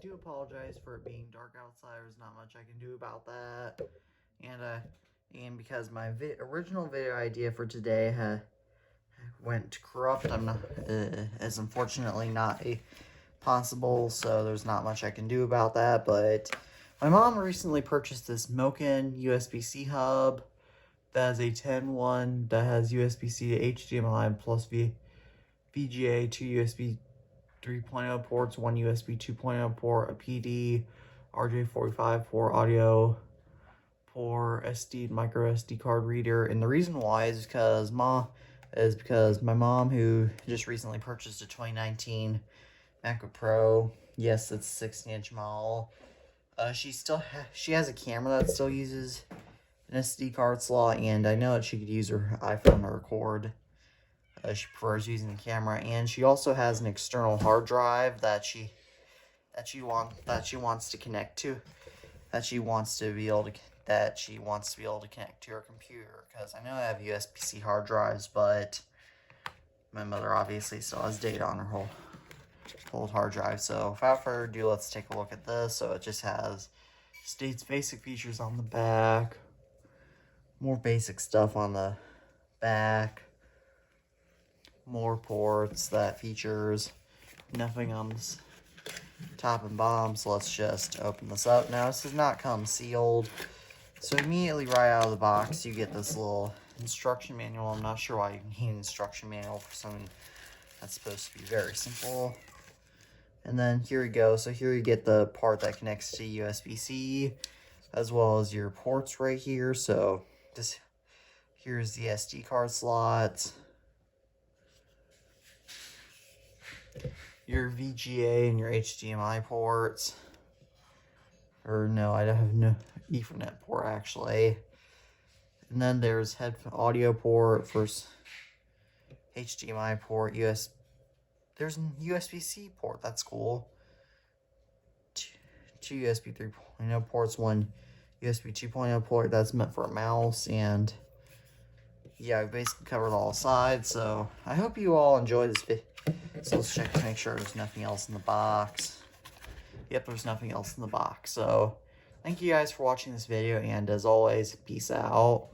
do apologize for it being dark outside. There's not much I can do about that. And because my original video idea for today went corrupt, I'm not, is unfortunately not possible, so there's not much I can do about that. But my mom recently purchased this Monik USB-C hub that has a 10-1 that has USB-C to HDMI plus VGA, 2 USB 3.0 ports, 1 USB 2.0 port, a PD, RJ45 for audio, for SD micro SD card reader. And the reason why is because my mom, who just recently purchased a 2019 MacBook Pro, yes, it's 16-inch model. She has a camera that still uses an SD card slot, and I know that she could use her iPhone to record. She prefers using the camera, and she also has an external hard drive that she wants to connect to, that she wants to be able to connect to her computer. Because I know I have USB-C hard drives, but my mother obviously still has data on her whole hard drive. So without further ado, let's take a look at this. So it just states basic features on the back, more basic stuff on the back, more ports, that features, nothing on this top and bottom. So let's just open this up. Now this does not come sealed, so immediately right out of the box you get this little instruction manual. I'm not sure why you need an instruction manual for something that's supposed to be very simple. And then here we go. So here you get the part that connects to USB-C, as well as your ports right here. So here's the SD card slot, your VGA and your HDMI ports. Or no, I have no Ethernet port actually. And then there's audio port, first HDMI port, there's a USB-C port, that's cool. Two USB 3.0 ports, one USB 2.0 port that's meant for a mouse, and yeah, I basically covered all sides. So I hope you all enjoyed this video. So let's check to make sure there's nothing else in the box. Yep, there's nothing else in the box. So thank you guys for watching this video, and as always, peace out.